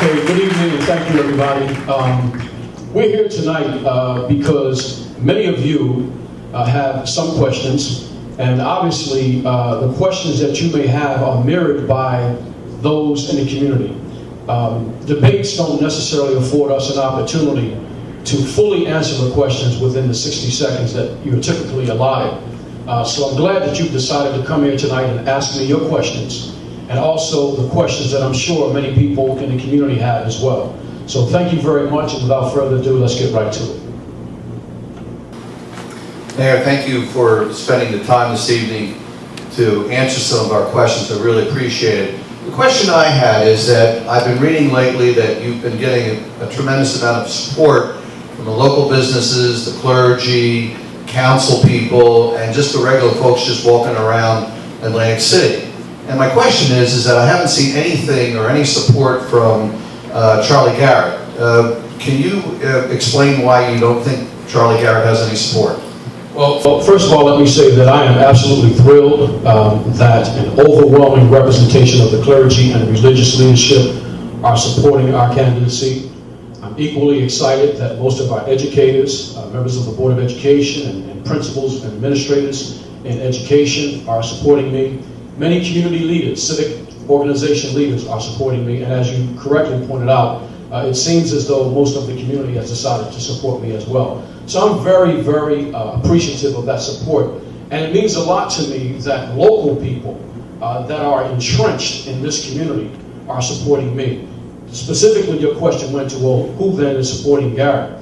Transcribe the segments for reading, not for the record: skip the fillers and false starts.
Okay, good evening and thank you everybody. We're here tonight because many of you have some questions, and obviously the questions that you may have are mirrored by those in the community. Debates don't necessarily afford us an opportunity to fully answer the questions within the 60 seconds that you're typically allotted. So I'm glad that you've decided to come here tonight and ask me your questions, and also the questions that I'm sure many people in the community have as well. So thank you very much, and without further ado, let's get right to it. Mayor, thank you for spending the time this evening to answer some of our questions. I really appreciate it. The question I had is that I've been reading lately that you've been getting a tremendous amount of support from the local businesses, the clergy, council people, and just the regular folks just walking around Atlantic City. And my question is that I haven't seen anything or any support from Charlie Garrett. Can you explain why you don't think Charlie Garrett has any support? Well, first of all, let me say that I am absolutely thrilled that an overwhelming representation of the clergy and religious leadership are supporting our candidacy. I'm equally excited that most of our educators, members of the Board of Education, and principals and administrators in education are supporting me. Many community leaders, civic organization leaders are supporting me, and as you correctly pointed out, it seems as though most of the community has decided to support me as well. So I'm very, very appreciative of that support, and it means a lot to me that local people that are entrenched in this community are supporting me. Specifically, your question went to, well, who then is supporting Garrett?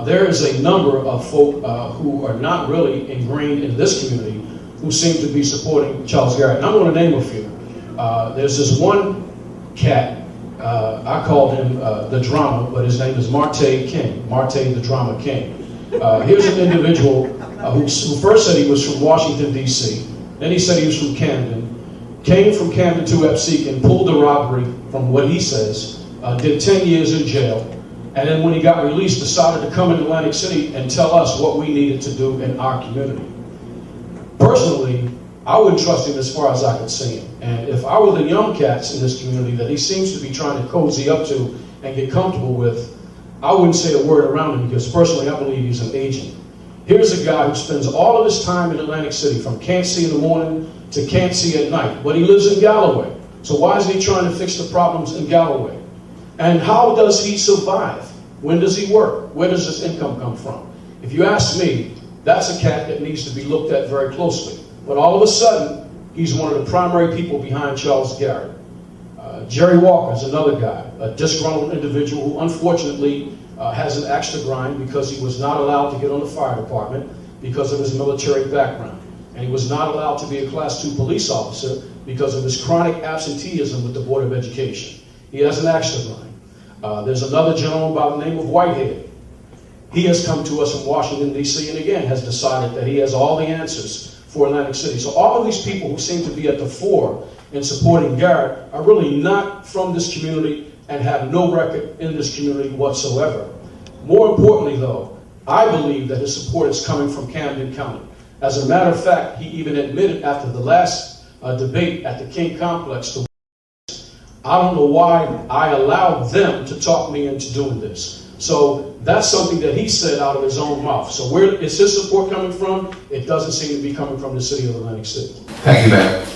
There is a number of folk who are not really ingrained in this community who seem to be supporting Charles Garrett. And I'm going to name a few. There's this one cat, I called him the drama, but his name is Marte King, Marte the Drama King. Here's an individual who first said he was from Washington, D.C., then he said he was from Camden, came from Camden to Epseek, pulled a robbery from what he says, did 10 years in jail, and then when he got released, decided to come into Atlantic City and tell us what we needed to do in our community. Personally, I wouldn't trust him as far as I could see him. And if I were the young cats in this community that he seems to be trying to cozy up to and get comfortable with, I wouldn't say a word around him, because personally I believe he's an agent. Here's a guy who spends all of his time in Atlantic City, from can't see in the morning to can't see at night, but he lives in Galloway. So why is he trying to fix the problems in Galloway? And how does he survive? When does he work? Where does his income come from? If you ask me, that's a cat that needs to be looked at very closely. But all of a sudden, he's one of the primary people behind Charles Garrett. Jerry Walker is another guy, a disgruntled individual who unfortunately has an axe to grind because he was not allowed to get on the fire department because of his military background. And he was not allowed to be a Class 2 police officer because of his chronic absenteeism with the Board of Education. He has an axe to grind. There's another gentleman by the name of Whitehead. He has come to us from Washington, D.C., and again has decided that he has all the answers for Atlantic City. So all of these people who seem to be at the fore in supporting Garrett are really not from this community and have no record in this community whatsoever. More importantly, though, I believe that his support is coming from Camden County. As a matter of fact, he even admitted after the last debate at the King Complex to I don't know why I allowed them to talk me into doing this. So that's something that he said out of his own mouth. So where is his support coming from? It doesn't seem to be coming from the city of Atlantic City. Thank you, Mayor.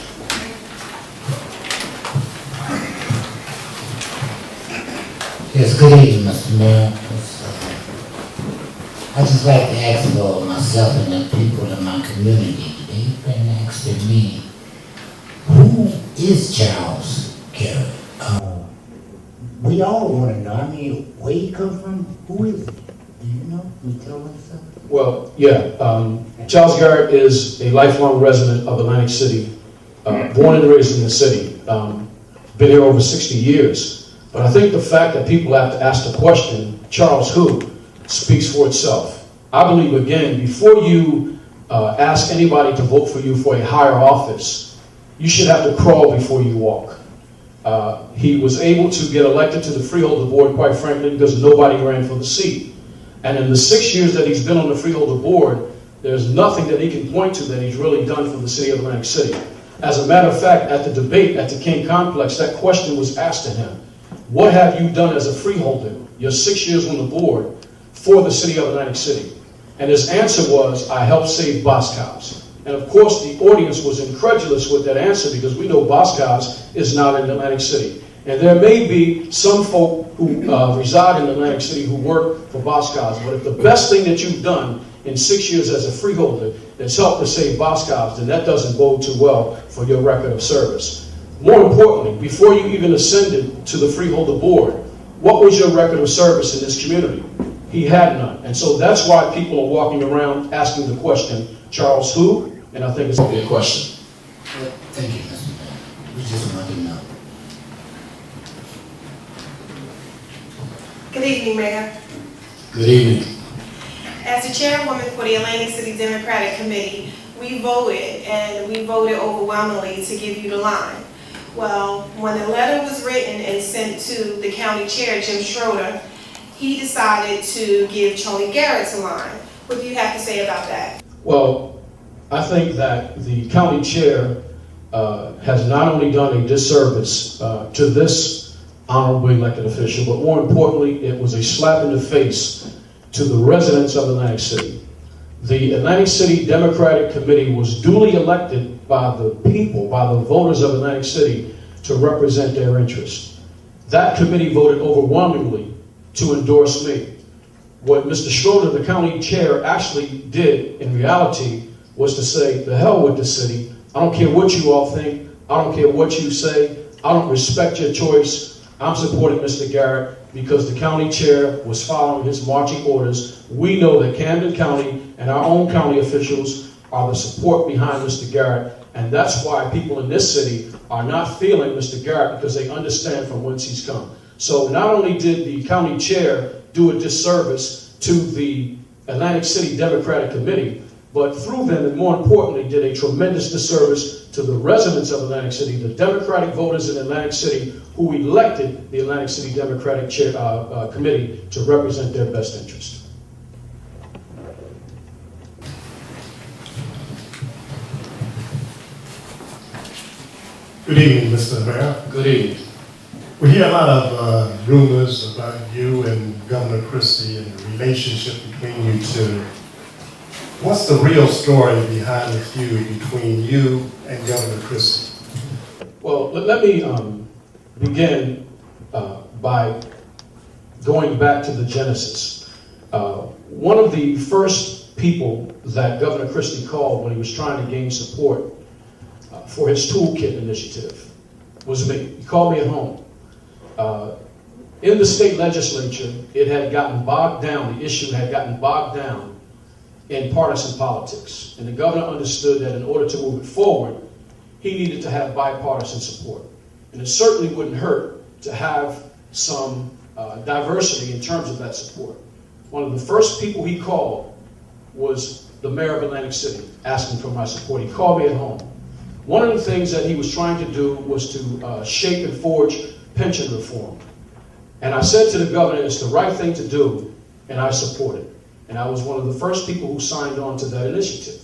Yes, good evening, Mr. Mayor. I'd just like to ask for myself and the people in my community. They've been asking me, who is Charles Garrett? We all want to know. I mean, where he come from? Who is he? Do you know? Can you tell us something? Well, yeah. Charles Garrett is a lifelong resident of Atlantic City, born and raised in the city. Been here over 60 years. But I think the fact that people have to ask the question, Charles who, speaks for itself. I believe, again, before you ask anybody to vote for you for a higher office, you should have to crawl before you walk. He was able to get elected to the Freeholder Board, quite frankly, because nobody ran for the seat. And in the 6 years that he's been on the Freeholder Board, there's nothing that he can point to that he's really done for the city of Atlantic City. As a matter of fact, at the debate at the King Complex, that question was asked to him. what have you done as a freeholder, your 6 years on the board, for the city of Atlantic City? And his answer was, I helped save Boscov's. And of course, the audience was incredulous with that answer because we know Boscov's is not in Atlantic City. And there may be some folk who reside in Atlantic City who work for Boscov's, but if the best thing that you've done in 6 years as a freeholder is help to save Boscov's, then that doesn't bode too well for your record of service. More importantly, before you even ascended to the freeholder board, what was your record of service in this community? He had none. And so that's why people are walking around asking the question, Charles who? And I think it's a question. Well, thank you, Mr. Mayor. We just want to know. Good evening, Mayor. Good evening. As the chairwoman for the Atlantic City Democratic Committee, we voted overwhelmingly to give you the line. Well, when the letter was written and sent to the county chair, Jim Schroeder, he decided to give Charlie Garrett a line. What do you have to say about that? Well, I think that the county chair has not only done a disservice to this honorably elected official, but more importantly, it was a slap in the face to the residents of Atlantic City. The Atlantic City Democratic Committee was duly elected by the people, by the voters of Atlantic City, to represent their interests. That committee voted overwhelmingly to endorse me. What Mr. Schroeder, the county chair, actually did in reality was to say, the hell with the city. I don't care what you all think. I don't care what you say. I don't respect your choice. I'm supporting Mr. Garrett because the county chair was following his marching orders. We know that Camden County and our own county officials are the support behind Mr. Garrett, and that's why people in this city are not feeling Mr. Garrett because they understand from whence he's come. So not only did the county chair do a disservice to the Atlantic City Democratic Committee, but through them, and more importantly, did a tremendous disservice to the residents of Atlantic City, the Democratic voters in Atlantic City who elected the Atlantic City Democratic Committee to represent their best interest. Good evening, Mr. Mayor. Good evening. We hear a lot of rumors about you and Governor Christie and the relationship between you two. What's the real story behind the feud between you and Governor Christie? Well, let me begin by going back to the genesis. One of the first people that Governor Christie called when he was trying to gain support for his toolkit initiative was me. He called me at home. In the state legislature, it had gotten bogged down, the issue had gotten bogged down in partisan politics. And the governor understood that in order to move it forward, he needed to have bipartisan support. And it certainly wouldn't hurt to have some diversity in terms of that support. One of the first people he called was the mayor of Atlantic City, asking for my support. He called me at home. One of the things that he was trying to do was to shape and forge pension reform. And I said to the governor, it's the right thing to do, and I support it. And I was one of the first people who signed on to that initiative.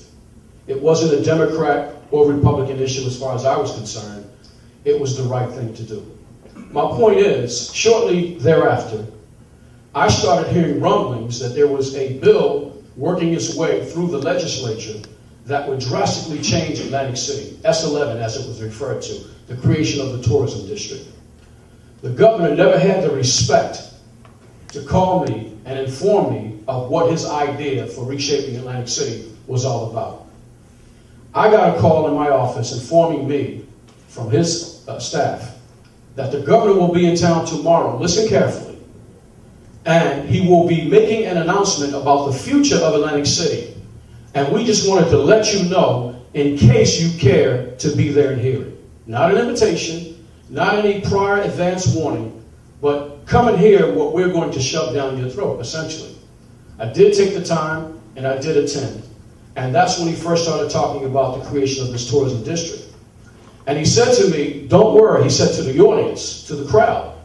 It wasn't a Democrat or Republican issue as far as I was concerned. It was the right thing to do. My point is, shortly thereafter, I started hearing rumblings that there was a bill working its way through the legislature that would drastically change Atlantic City, S11 as it was referred to, the creation of the tourism district. The governor never had the respect to call me and inform me of what his idea for reshaping Atlantic City was all about. I got a call in my office informing me from his staff that the governor will be in town tomorrow, listen carefully, and he will be making an announcement about the future of Atlantic City. And we just wanted to let you know in case you care to be there and hear it. Not an invitation, not any prior advance warning, but come and hear what we're going to shove down your throat, essentially. I did take the time, and I did attend. And that's when he first started talking about the creation of this tourism district. And he said to me, don't worry, he said to the audience, to the crowd,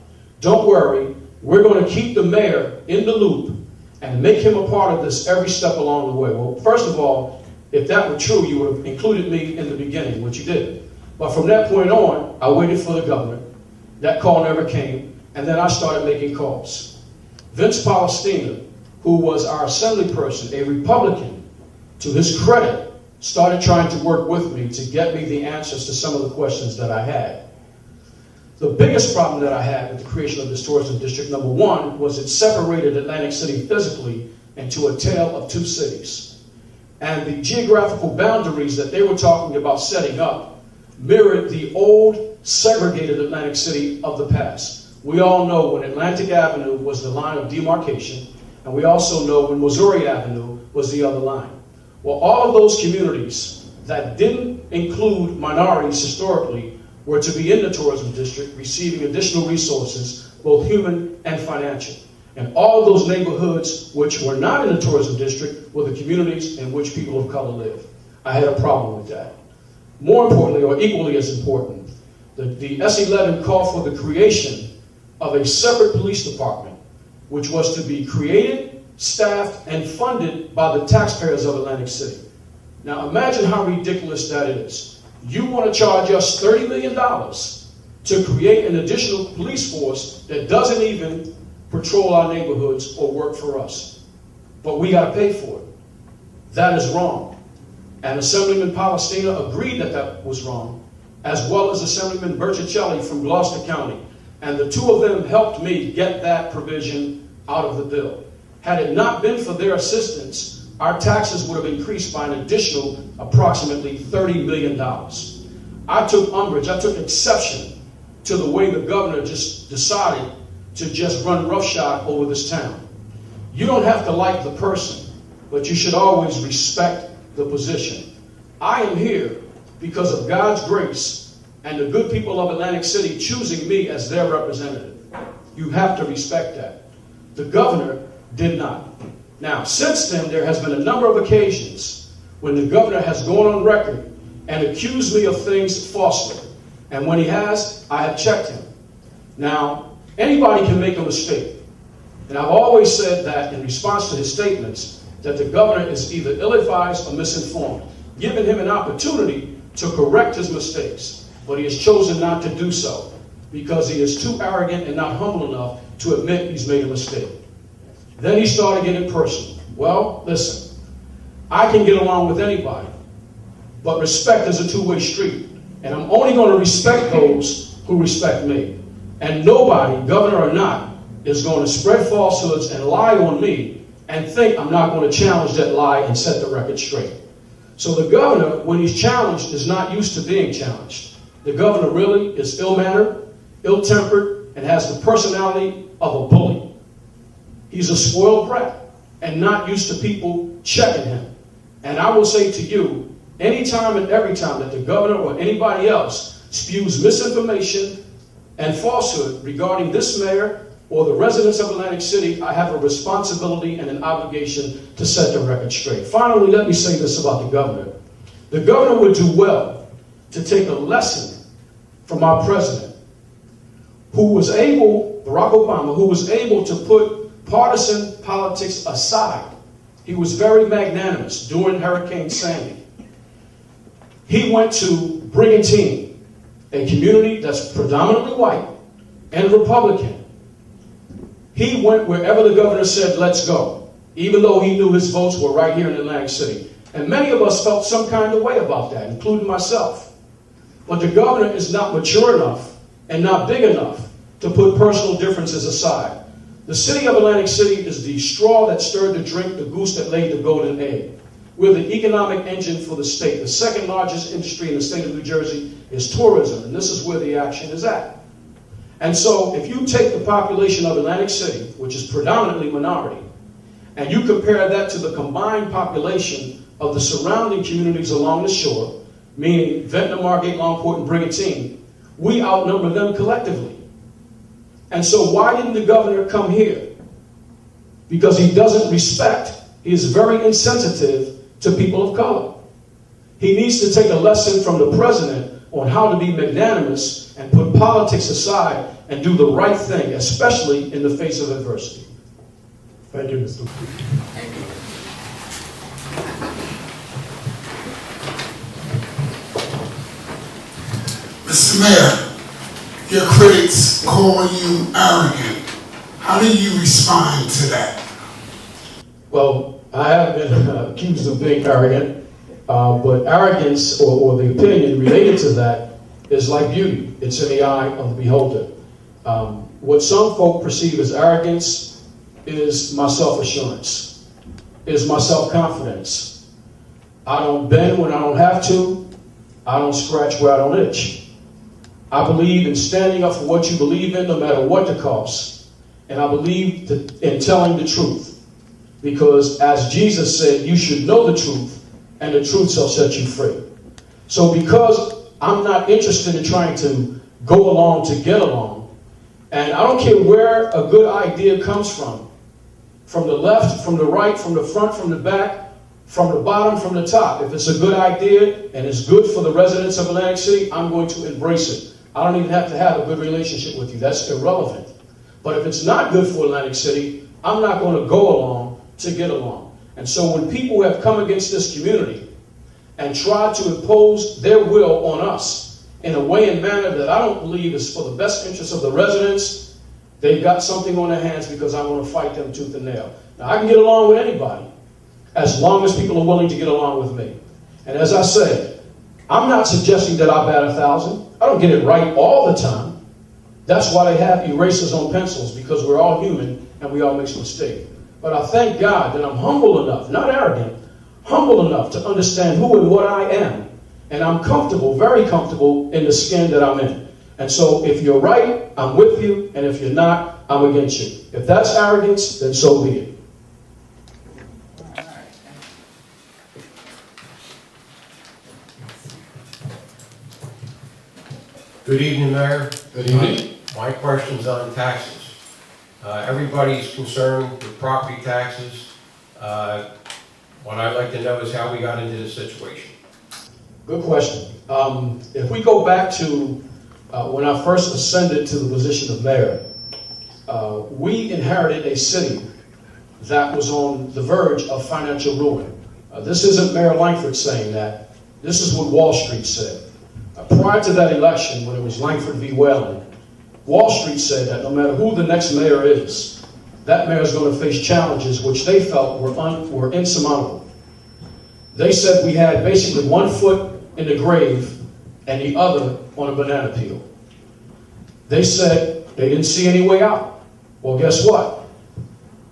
don't worry, we're going to keep the mayor in the loop and make him a part of this every step along the way. Well, first of all, if that were true, you would have included me in the beginning, which you didn't. But from that point on, I waited for the governor. That call never came. and then I started making calls. Vince Palestina, who was our assembly person, a Republican, to his credit, started trying to work with me to get me the answers to some of the questions that I had. The biggest problem that I had with the creation of this tourism district, number one, was it separated Atlantic City physically into a tale of two cities. And the geographical boundaries that they were talking about setting up mirrored the old segregated Atlantic City of the past. We all know when Atlantic Avenue was the line of demarcation, and we also know when Missouri Avenue was the other line. Well, all of those communities that didn't include minorities historically were to be in the tourism district, receiving additional resources, both human and financial. And all of those neighborhoods which were not in the tourism district were the communities in which people of color live. I had a problem with that. More importantly, or equally as important, the S11 called for the creation of a separate police department, which was to be created, staffed, and funded by the taxpayers of Atlantic City. Now imagine how ridiculous that is. You want to charge us $30 million to create an additional police force that doesn't even patrol our neighborhoods or work for us. But we got to pay for it. That is wrong. And Assemblyman Palestina agreed that that was wrong, as well as Assemblyman Berticelli from Gloucester County. And the two of them helped me get that provision out of the bill. Had it not been for their assistance, our taxes would have increased by an additional approximately $30 million. I took umbrage, I took exception to the way the governor just decided to just run roughshod over this town. You don't have to like the person, but you should always respect the position. I am here because of God's grace and the good people of Atlantic City choosing me as their representative. You have to respect that. The governor did not. Now, since then, there has been a number of occasions when the governor has gone on record and accused me of things falsely. And when he has, I have checked him. Now, anybody can make a mistake. And I've always said that in response to his statements, that the governor is either ill-advised or misinformed, giving him an opportunity to correct his mistakes. But he has chosen not to do so because he is too arrogant and not humble enough to admit he's made a mistake. Then he started getting personal. Well, listen, I can get along with anybody, but respect is a two-way street. And I'm only going to respect those who respect me. And nobody, governor or not, is going to spread falsehoods and lie on me and think I'm not going to challenge that lie and set the record straight. So the governor, when he's challenged, is not used to being challenged. The governor really is ill-mannered, ill-tempered, and has the personality of a bully. He's a spoiled brat and not used to people checking him. And I will say to you, anytime and every time that the governor or anybody else spews misinformation and falsehood regarding this mayor or the residents of Atlantic City, I have a responsibility and an obligation to set the record straight. Finally, let me say this about the governor. The governor would do well to take a lesson from our president, who was able, Barack Obama, who was able to put partisan politics aside. He was very magnanimous during Hurricane Sandy. He went to Brigantine, a community that's predominantly white and Republican. He went wherever the governor said, let's go, even though he knew his votes were right here in Atlantic City. And many of us felt some kind of way about that, including myself. But the governor is not mature enough and not big enough to put personal differences aside. The city of Atlantic City is the straw that stirred the drink, the goose that laid the golden egg. We're the economic engine for the state. The second largest industry in the state of New Jersey is tourism, and this is where the action is at. And so if you take the population of Atlantic City, which is predominantly minority, and you compare that to the combined population of the surrounding communities along the shore, meaning Ventnor, Margate, Longport, and Brigantine, we outnumber them collectively. And so why didn't the governor come here? Because he doesn't respect, he is very insensitive to people of color. He needs to take a lesson from the president on how to be magnanimous and put politics aside and do the right thing, especially in the face of adversity. Thank you, Mr. Thank you. Mr. Mayor, your critics call you arrogant. How do you respond to that? Well, I have been accused of being arrogant, but arrogance or the opinion related to that is like beauty. It's in the eye of the beholder. What some folk perceive as arrogance is my self-assurance, is my self-confidence. I don't bend when I don't have to. I don't scratch where I don't itch. I believe in standing up for what you believe in, no matter what the cost. And I believe in telling the truth. Because as Jesus said, you should know the truth, and the truth shall set you free. So because I'm not interested in trying to go along to get along, and I don't care where a good idea comes from the left, from the right, from the front, from the back, from the bottom, from the top. If it's a good idea and it's good for the residents of Atlantic City, I'm going to embrace it. I don't even have to have a good relationship with you. That's irrelevant. But if it's not good for Atlantic City, I'm not going to go along to get along. And so when people have come against this community and tried to impose their will on us in a way and manner that I don't believe is for the best interest of the residents, they've got something on their hands because I want to fight them tooth and nail. Now, I can get along with anybody as long as people are willing to get along with me. And as I said, I'm not suggesting that I bat 1,000. I don't get it right all the time. That's why they have erasers on pencils, because we're all human and we all make mistakes. But I thank God that I'm humble enough, not arrogant, humble enough to understand who and what I am. And I'm comfortable, very comfortable in the skin that I'm in. And so if you're right, I'm with you. And if you're not, I'm against you. If that's arrogance, then so be it. Good evening, Mayor. Good evening. My question's on taxes. Everybody's concerned with property taxes. What I'd like to know is how we got into this situation. Good question. If we go back to when I first ascended to the position of mayor, we inherited a city that was on the verge of financial ruin. This isn't Mayor Langford saying that. This is what Wall Street said. Prior to that election, when it was Langford v. Whalen, Wall Street said that no matter who the next mayor is, that mayor is going to face challenges which they felt were insurmountable. They said we had basically 1 foot in the grave and the other on a banana peel. They said they didn't see any way out. Well, guess what?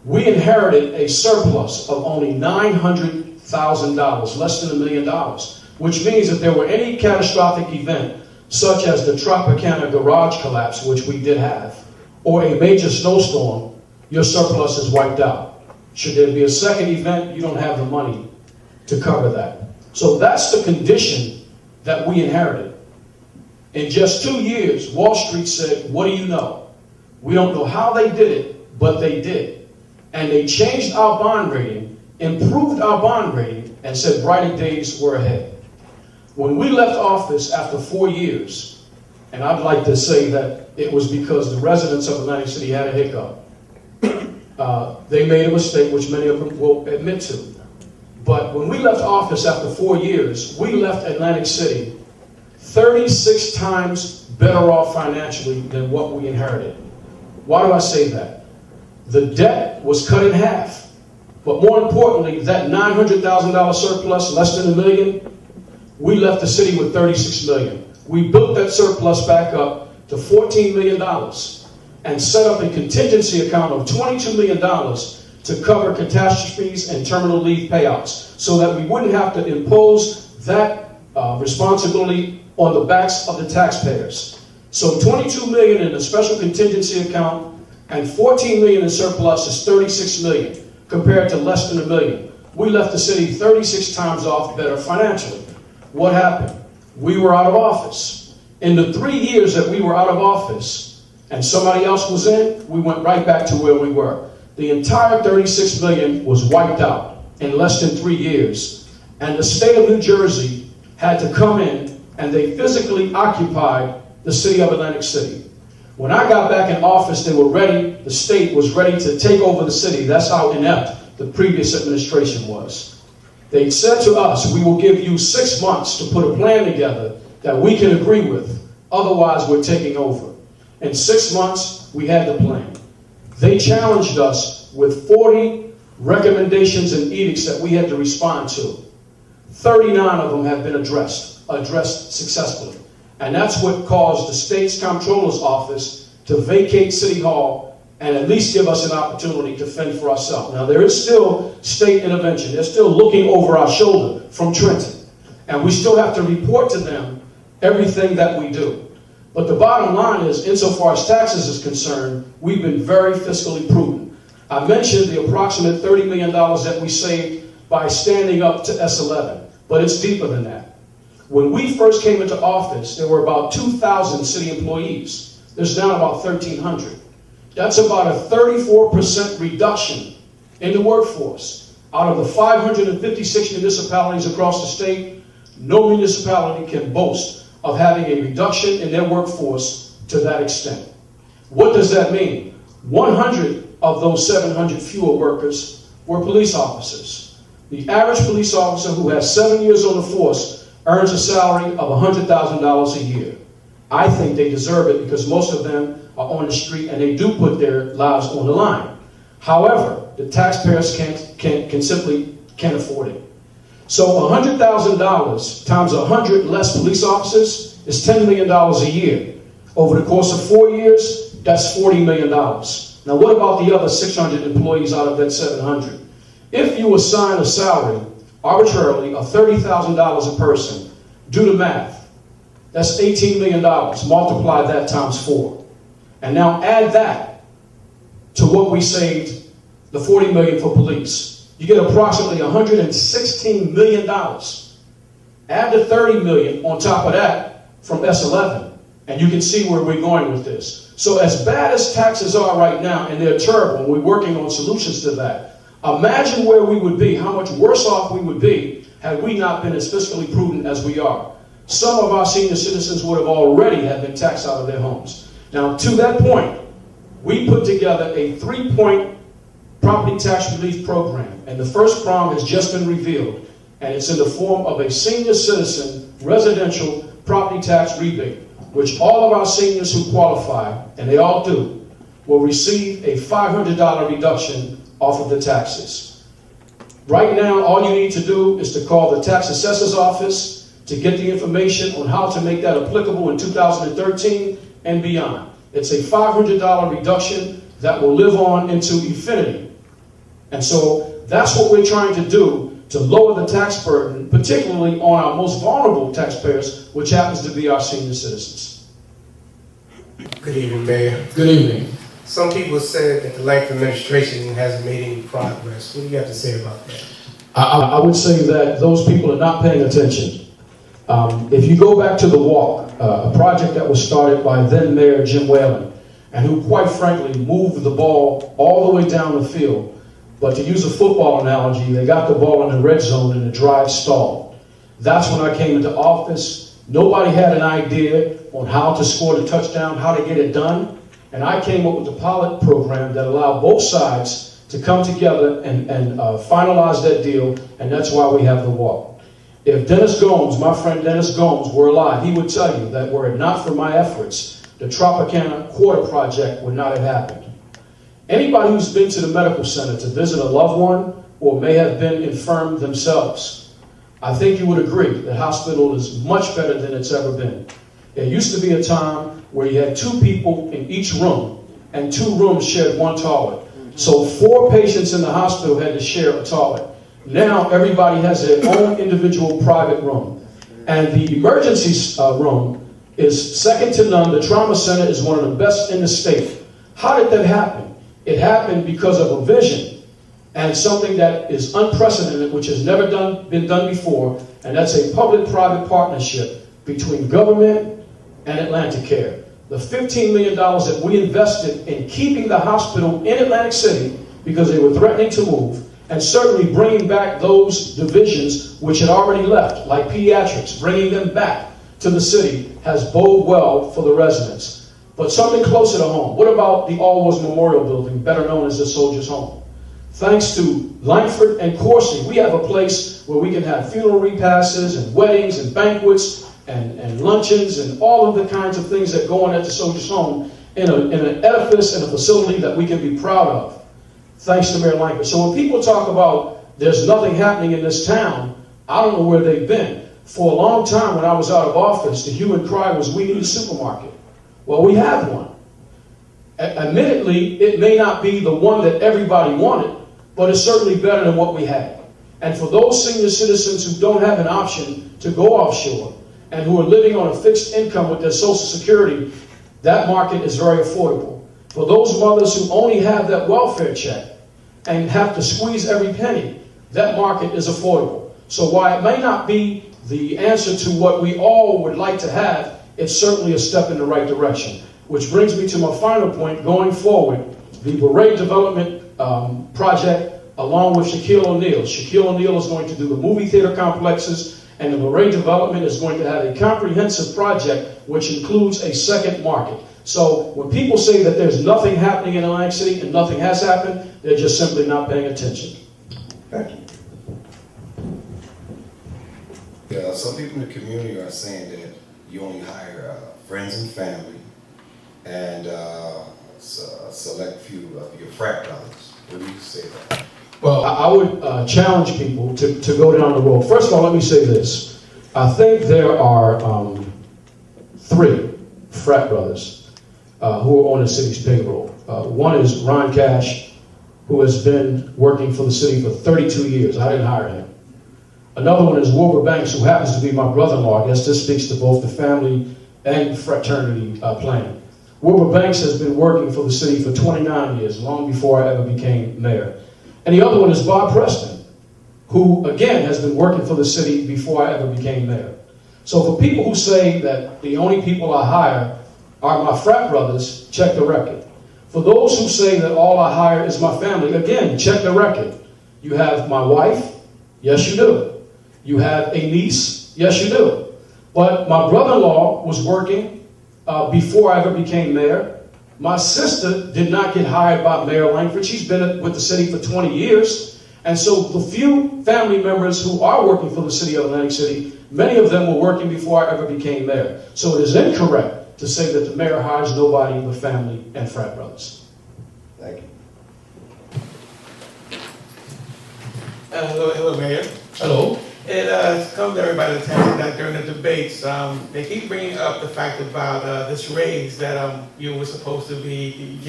We inherited a surplus of only $900,000, less than $1 million, which means if there were any catastrophic event, such as the Tropicana garage collapse, which we did have, or a major snowstorm, your surplus is wiped out. Should there be a second event, you don't have the money to cover that. So that's the condition that we inherited. In just 2 years, Wall Street said, what do you know? We don't know how they did it, but they did. And they changed our bond rating, improved our bond rating, and said brighter days were ahead. When we left office after 4 years, and I'd like to say that it was because the residents of Atlantic City had a hiccup. They made a mistake, which many of them will admit to. But when we left office after 4 years, we left Atlantic City 36 times better off financially than what we inherited. Why do I say that? The debt was cut in half. But more importantly, that $900,000 surplus, less than $1 million, we left the city with $36 million. We built that surplus back up to $14 million and set up a contingency account of $22 million to cover catastrophes and terminal leave payouts so that we wouldn't have to impose that responsibility on the backs of the taxpayers. So $22 million in a special contingency account and $14 million in surplus is $36 million compared to less than $1 million. We left the city 36 times off better financially. What happened? We were out of office. In the 3 years that we were out of office and somebody else was in, we went right back to where we were. The entire $36 million was wiped out in less than 3 years. And the state of New Jersey had to come in and they physically occupied the city of Atlantic City. When I got back in office, they were ready, the state was ready to take over the city. That's how inept the previous administration was. They said to us, we will give you 6 months to put a plan together that we can agree with. Otherwise, we're taking over. In 6 months, we had the plan. They challenged us with 40 recommendations and edicts that we had to respond to. 39 of them have been addressed successfully. And that's what caused the state's comptroller's office to vacate City Hall and at least give us an opportunity to fend for ourselves. Now, there is still state intervention. They're still looking over our shoulder from Trenton. And we still have to report to them everything that we do. But the bottom line is, insofar as taxes is concerned, we've been very fiscally prudent. I mentioned the approximate $30 million that we saved by standing up to S11, but it's deeper than that. When we first came into office, there were about 2,000 city employees. There's now about 1,300. That's about a 34% reduction in the workforce. Out of the 556 municipalities across the state, no municipality can boast of having a reduction in their workforce to that extent. What does that mean? 100 of those 700 fewer workers were police officers. The average police officer who has 7 years on the force earns a salary of $100,000 a year. I think they deserve it because most of them are on the street and they do put their lives on the line. However, the taxpayers simply can't afford it. So $100,000 times 100 less police officers is $10 million a year. Over the course of 4 years, that's $40 million. Now what about the other 600 employees out of that 700? If you assign a salary arbitrarily of $30,000 a person, do the math. That's $18 million. Multiply that times 4. And now add that to what we saved, the $40 million for police. You get approximately $116 million. Add the $30 million on top of that from S11, and you can see where we're going with this. So as bad as taxes are right now, and they're terrible, and we're working on solutions to that, imagine where we would be, how much worse off we would be had we not been as fiscally prudent as we are. Some of our senior citizens would have already have been taxed out of their homes. Now, to that point, we put together a 3-point property tax relief program, and the first prong has just been revealed, and it's in the form of a senior citizen residential property tax rebate, which all of our seniors who qualify, and they all do, will receive a $500 reduction off of the taxes. Right now, all you need to do is to call the tax assessor's office to get the information on how to make that applicable in 2013 and beyond. It's a $500 reduction that will live on into infinity. And so that's what we're trying to do to lower the tax burden, particularly on our most vulnerable taxpayers, which happens to be our senior citizens. Good evening, Mayor. Good evening. Some people said that the Langford administration hasn't made any progress. What do you have to say about that? I would say that those people are not paying attention. If you go back to the walk, a project that was started by then Mayor Jim Whalen, and who quite frankly moved the ball all the way down the field. But to use a football analogy, they got the ball in the red zone and the drive stalled. That's when I came into office. Nobody had an idea on how to score the touchdown, how to get it done. And I came up with a pilot program that allowed both sides to come together and finalize that deal, and that's why we have the walk. If Dennis Gomes, my friend Dennis Gomes, were alive, he would tell you that were it not for my efforts, the Tropicana Quarter Project would not have happened. Anybody who's been to the medical center to visit a loved one or may have been infirm themselves, I think you would agree that hospital is much better than it's ever been. There used to be a time where you had 2 people in each room and 2 rooms shared one toilet. So 4 patients in the hospital had to share a toilet. Now everybody has their own individual private room. And the emergency room is second to none. The trauma center is one of the best in the state. How did that happen? It happened because of a vision and something that is unprecedented, which has never been done before, and that's a public-private partnership between government and Atlanticare. The $15 million that we invested in keeping the hospital in Atlantic City because they were threatening to move, and certainly bringing back those divisions which had already left, like pediatrics, bringing them back to the city has boded well for the residents. But something closer to home. What about the All Wars Memorial Building, better known as the Soldiers' Home? Thanks to Langford and Corsi, we have a place where we can have funeral repasses and weddings and banquets and luncheons and all of the kinds of things that go on at the Soldiers' Home. in an edifice and a facility that we can be proud of, thanks to Mayor Langford. So when people talk about there's nothing happening in this town, I don't know where they've been. For a long time when I was out of office, the hue and cry was we need a supermarket. Well, we have one. Admittedly, it may not be the one that everybody wanted, but it's certainly better than what we had. And for those senior citizens who don't have an option to go offshore and who are living on a fixed income with their Social Security, that market is very affordable. For those mothers who only have that welfare check and have to squeeze every penny, that market is affordable. So while it may not be the answer to what we all would like to have, it's certainly a step in the right direction. Which brings me to my final point. Going forward, the Beret Development Project, along with Shaquille O'Neal. Shaquille O'Neal is going to do the movie theater complexes, and the Beret Development is going to have a comprehensive project which includes a second market. So when people say that there's nothing happening in Atlantic City and nothing has happened, they're just simply not paying attention. Thank you. Yeah, some people in the community are saying that you only hire friends and family and a select few of your frat brothers. What do you say to that? Well, I would challenge people to go down the road. First of all, let me say this. I think there are 3 frat brothers who are on the city's payroll. One is Ron Cash, who has been working for the city for 32 years. I didn't hire him. Another one is Wilbur Banks, who happens to be my brother-in-law. I guess this speaks to both the family and fraternity plan. Wilbur Banks has been working for the city for 29 years, long before I ever became mayor. And the other one is Bob Preston, who, again, has been working for the city before I ever became mayor. So for people who say that the only people I hire are my frat brothers, check the record. For those who say that all I hire is my family, again, check the record. You have my wife, yes you do. You have a niece, yes you do. But my brother-in-law was working before I ever became mayor. My sister did not get hired by Mayor Langford. She's been with the city for 20 years. And so the few family members who are working for the city of Atlantic City, many of them were working before I ever became mayor. So it is incorrect to say that the mayor hires nobody but family and frat brothers. Thank you. Hello, Mayor. Hello. It comes to everybody's attention that during the debates, they keep bringing up the fact about this raise that you were supposed to be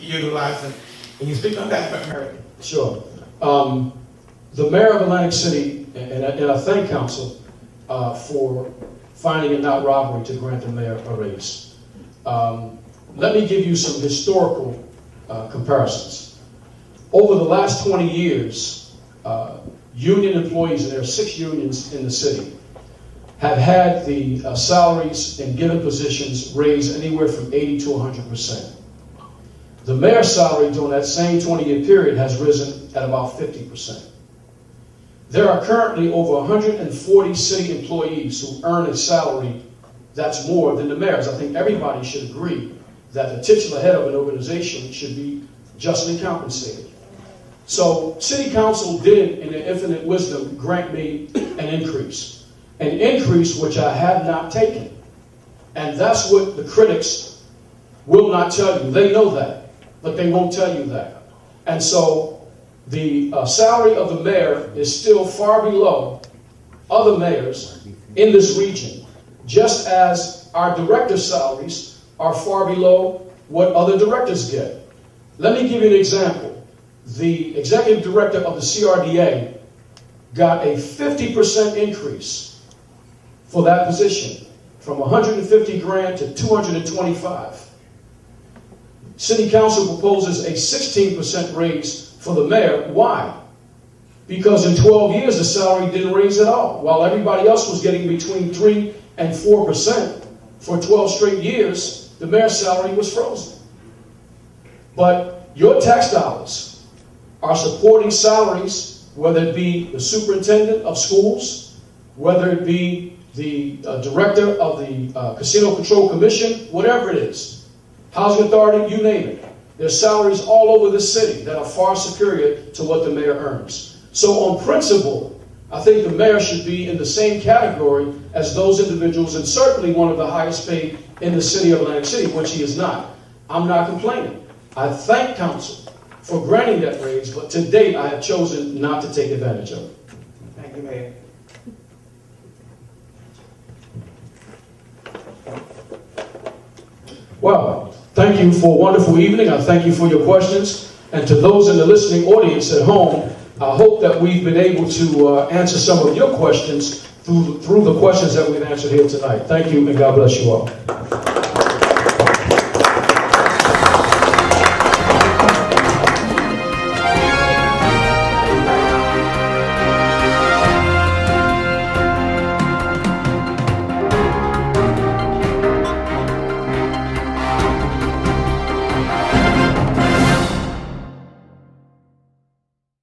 utilizing. Can you speak on that, Mayor? Sure. The mayor of Atlantic City, and I thank council for finding it not robbery to grant the mayor a raise. Let me give you some historical comparisons. Over the last 20 years, union employees, and there are 6 unions in the city, have had the salaries in given positions raised anywhere from 80 to 100%. The mayor's salary during that same 20-year period has risen at about 50%. There are currently over 140 city employees who earn a salary that's more than the mayor's. I think everybody should agree that the titular head of an organization should be justly compensated. So city council did, in their infinite wisdom, grant me an increase which I have not taken. And that's what the critics will not tell you. They know that, but they won't tell you that. And so the salary of the mayor is still far below other mayors in this region, just as our directors' salaries are far below what other directors get. Let me give you an example. The executive director of the CRDA got a 50% increase for that position, from 150 grand to 225. City council proposes a 16% raise for the mayor. Why? Because in 12 years the salary didn't raise at all. While everybody else was getting between 3 and 4% for 12 straight years, the mayor's salary was frozen. But your tax dollars are supporting salaries, whether it be the superintendent of schools, whether it be the director of the Casino Control Commission, whatever it is, Housing Authority, you name it. There's salaries all over the city that are far superior to what the mayor earns. So on principle, I think the mayor should be in the same category as those individuals, and certainly one of the highest paid in the city of Atlantic City, which he is not. I'm not complaining. I thank council for granting that raise, but to date, I have chosen not to take advantage of it. Thank you, Mayor. Well, thank you for a wonderful evening. I thank you for your questions. And to those in the listening audience at home, I hope that we've been able to answer some of your questions through the questions that we've answered here tonight. Thank you, and God bless you all.